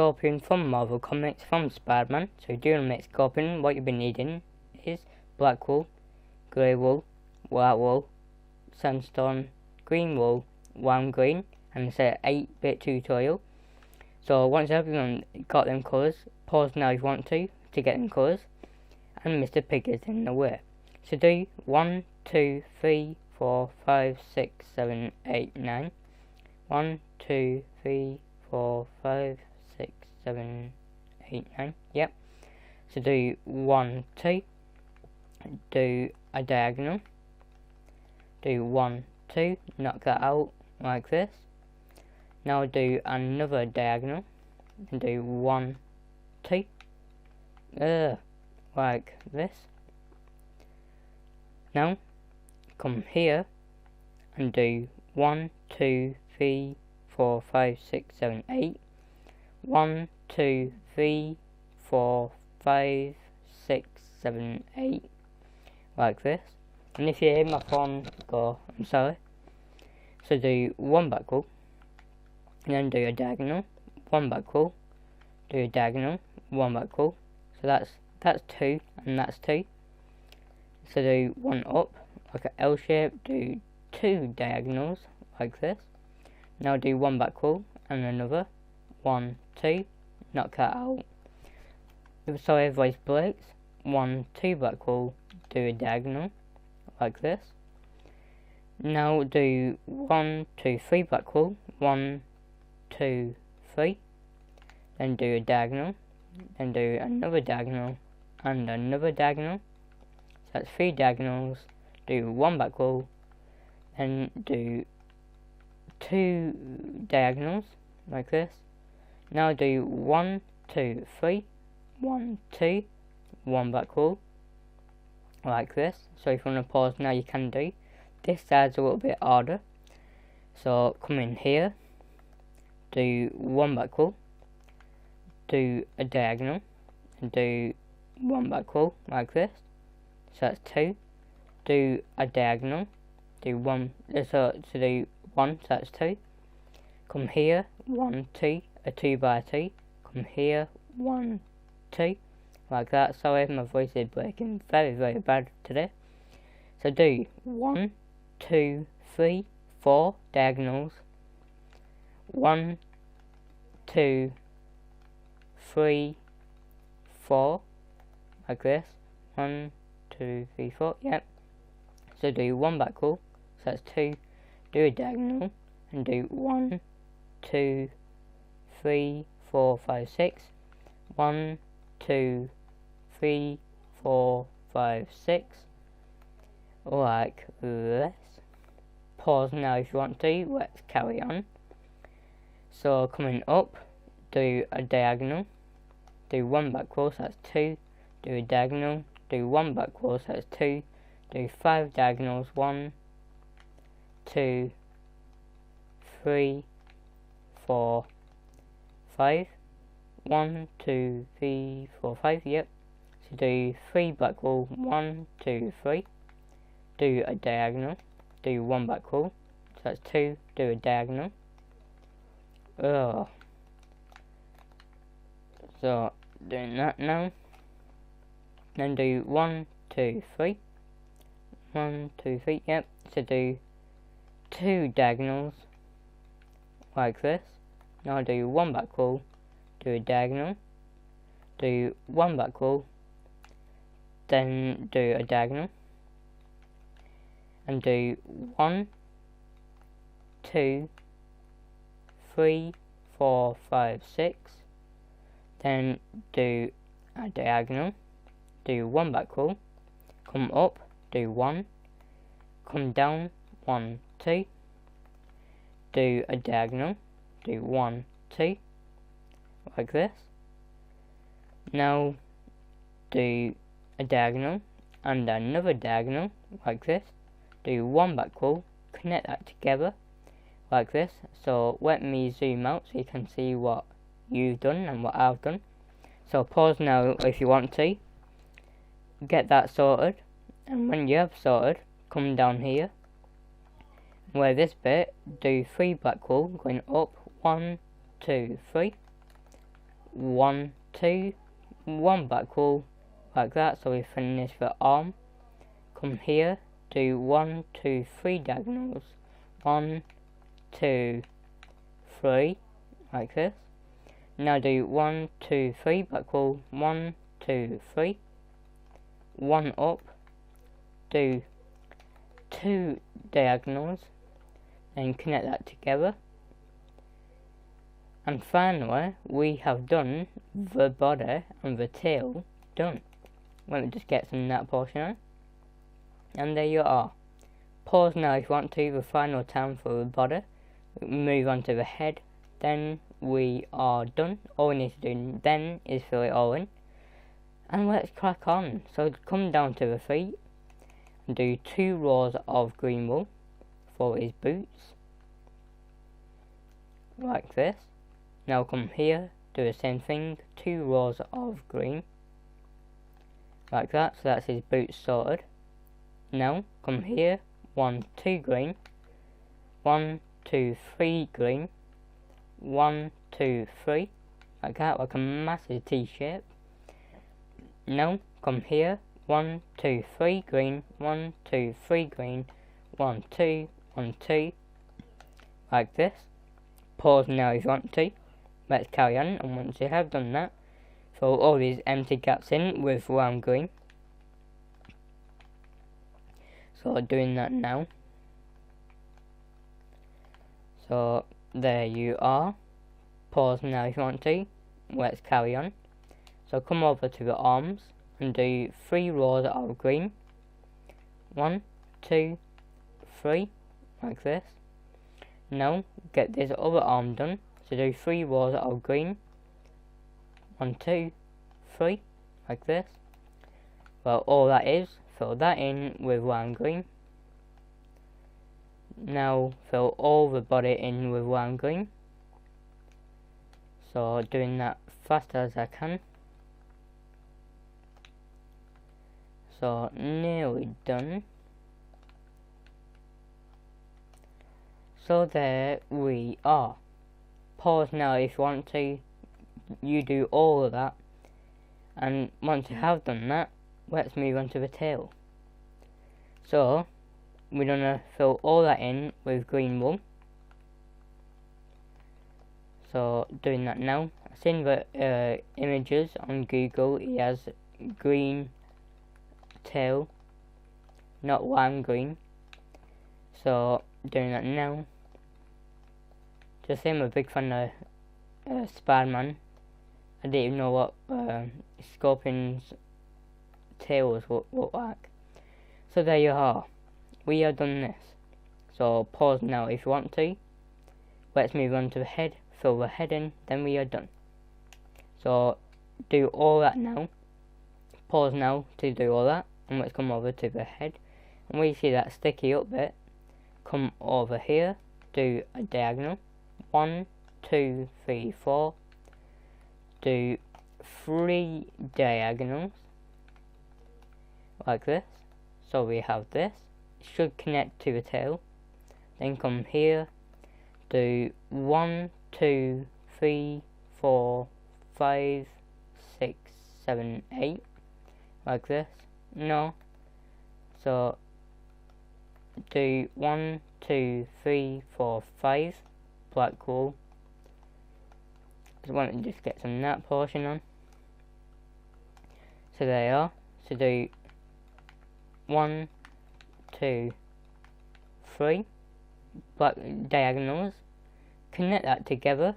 Scorpion from Marvel Comics from Spider-Man. So if you want to make Scorpion, what you'll be needing is black wool, grey wool, white wool, sandstone, green wool, lime green, and it's a 8-bit tutorial. So once everyone got them colours, pause now if you want to get them colours, and Mr. Pig is in the way. So do 1, 2, 3, 4, 5, 6, 7, 8, 9. 1, 2, 3, 4, 5, 6, 7, 8, 9. Yep. So do 1, 2. Do a diagonal. Do 1, 2. Knock that out like this. Now do another diagonal. And do 1, 2. Like this. Now come here and do 1, 2, 3, 4, 5, 6, 7, 8. 1, 2, 3, 4, 5, 6, 7, 8. Like this. And if you hear my phone go, I'm sorry. So do 1 back wool. And then do a diagonal. 1 back wool. Do a diagonal. 1 back wool. So that's 2 and that's 2. So do 1 up, like an L shape, do 2 diagonals, like this. Now do 1 back wool, and another, 1, 2, knock that out. So everybody's breaks, 1, 2 back wool, do a diagonal, like this. Now do 1, 2, 3 back wool, 1, 2, 3. Then do a diagonal, then do another diagonal, and another diagonal. So that's 3 diagonals, do 1 back wool, then do 2 diagonals, like this. Now do 1, 2, 3, 1, 2, 1 back wool, like this. So if you want to pause now you can do. This side's a little bit harder. So come in here, do 1 back wool, do a diagonal, and do 1 back wool, like this. So that's 2. Do a diagonal. Do 1. So do 1. So that's 2. Come here. 1, 2. A 2 by 2. Come here. 1, 2. Like that. Sorry, my voice is breaking very, very bad today. So do 1, 2, 3, 4 diagonals. 1, 2, 3, 4. Like this. 1, 2, 3, 4, yep. So do 1 back wool, so that's 2. Do a diagonal, and do 1, 2, 3, 4, 5, 6. 1, 2, 3, 4, 5, 6. Like this. Pause now if you want to, let's carry on. So coming up, do a diagonal, do 1 back wool, so that's 2. Do a diagonal, do 1 back wool, so that's 2. Do 5 diagonals, 1, 2, 3, 4, 5. 1, 2, 3, 4, 5, yep. So do 3 back wool, 1, 2, 3. Do a diagonal, do 1 back wool, so that's 2. Do a diagonal. So doing that now. Then do 1, 2, 3. 1, 2, 3, yep. So do 2 diagonals, like this. Now do 1 back wool, do a diagonal, do 1 back wool, then do a diagonal, and do 1, 2, 3, 4, 5, 6. Then do a diagonal. Do 1 back wool, come up, do 1, come down, 1, 2, do a diagonal, do 1, 2, like this. Now do a diagonal and another diagonal, like this. Do 1 back wool, connect that together, like this. So let me zoom out so you can see what you've done and what I've done. So pause now if you want to. Get that sorted, and when you have sorted, come down here where this bit, do 3 back wool going up, 1, 2, 3, 1, 2, 1 back wall, like that. So we finish the arm. Come here, do 1, 2, 3 diagonals, 1, 2, 3, like this. Now do 1, 2, 3 back wall, 1, 2, 3, 1 up, do 2 diagonals, and connect that together. And finally, we have done the body and the tail done. Let me just get some of that portion on. And there you are. Pause now if you want to, the final time for the body. Move on to the head. Then we are done. All we need to do then is fill it all in. And let's crack on. So come down to the feet. And do 2 rows of green wool for his boots. Like this. Now come here, do the same thing, 2 rows of green. Like that, so that's his boots sorted. Now come here, 1, 2 green, 1, 2, 3 green, 1, 2, 3, like that, like a massive T shape. Now come here, 1, 2, 3 green, 1, 2, 3 green, 1, 2, 1, 2, like this. Pause now if you want to. Let's carry on, and once you have done that, fill all these empty gaps in with round green. So doing that now. So there you are. Pause now if you want to. Let's carry on. So come over to the arms and do 3 rows of green. 1, 2, 3, like this. Now get this other arm done. So do 3 rows of green. 1, 2, 3, like this. Well, all that is, fill that in with round green. Now fill all the body in with round green. So doing that fast as I can. So nearly done. So there we are. Pause now if you want to. You do all of that, and once you have done that, let's move on to the tail. So we're gonna fill all that in with green wool. So doing that now. I've seen the images on Google. He has green tail, not lime green. So doing that now. Just saying I'm a big fan of Spider-Man. I didn't even know what Scorpion's tails look like. So there you are. We have done this. So pause now if you want to. Let's move on to the head. Fill the head in. Then we are done. So do all that now. Pause now to do all that. And let's come over to the head. And where you see that sticky up bit, come over here. Do a diagonal. 1, 2, 3, 4. Do 3 diagonals like this. So we have this. It should connect to the tail. Then come here. Do 1, 2, 3, 4, 5, 6, 7, 8 like this. No. So do 1, 2, 3, 4, 5 black wool. I want to just get some of that portion on. So there you are. So do 1, 2, 3 black diagonals. Connect that together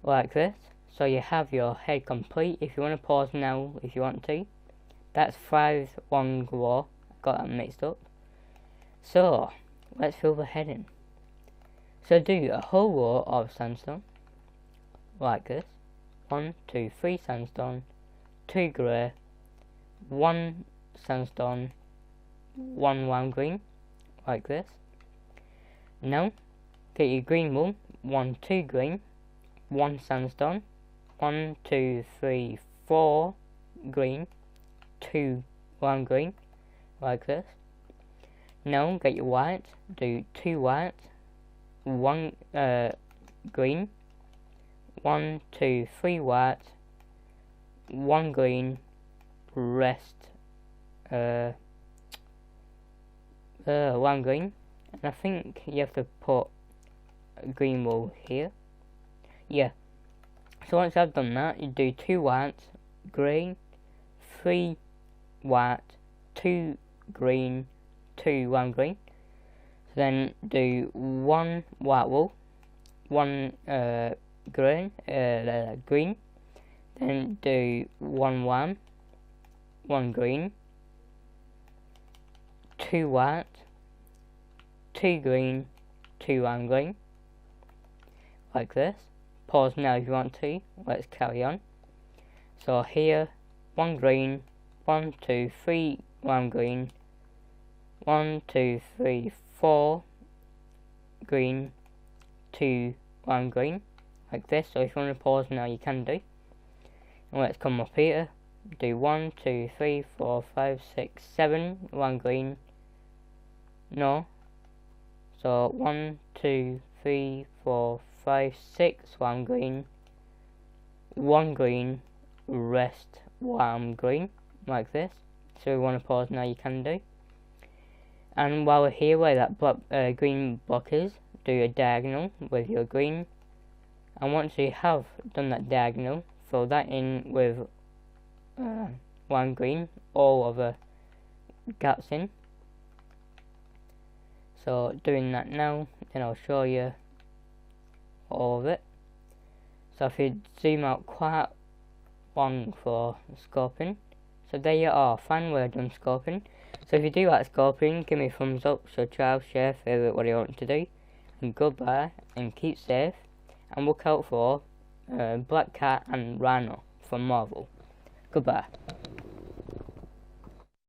like this. So you have your head complete. If you want to pause now, if you want to. That's 5 long row. Got that mixed up. So let's fill the head in. So do a whole row of sandstone, like this. 1, 2, 3 sandstone, 2 grey, 1 sandstone, 1 lime green, like this. Now, get your green wool, 1, 2 green, 1 sandstone, 1, 2, 3, 4 green, 2 lime green, like this. Now, get your white, do 2 white, 1 green, 1, 2, 3 white, 1 green, rest 1 green, and I think you have to put a green wool here. Yeah. So once I've done that, you do 2 white, green, 3 white, 2 green, 2 1 green. So then do 1 white wool, 1 green, then do 1 1, 1 green, 2 white, 2 green, 2 1 green, like this. Pause now if you want to. Let's carry on. So here, 1 green, 1 2 3 1 green, 1 2 3 4 green, 2 1 green, like this. So if you want to pause now, you can do. And let's come up here. Do 1 2 3 4 5 6 7 1 green. No. So 1 2 3 4 5 6 1 green, 1 green, rest 1 green, like this. So if you want to pause now, you can do. And while we're here where that green block is, do a diagonal with your green. And once you have done that diagonal, fill that in with 1 green, all of the gaps in. So doing that now, then I'll show you all of it. So if you zoom out quite long for scoping, so there you are, finally we're done scoping. So if you do like scoping, give me a thumbs up, subscribe, share, favourite, what you want to do, and goodbye, and keep safe, and look out for Black Cat and Rhino from Marvel. Goodbye.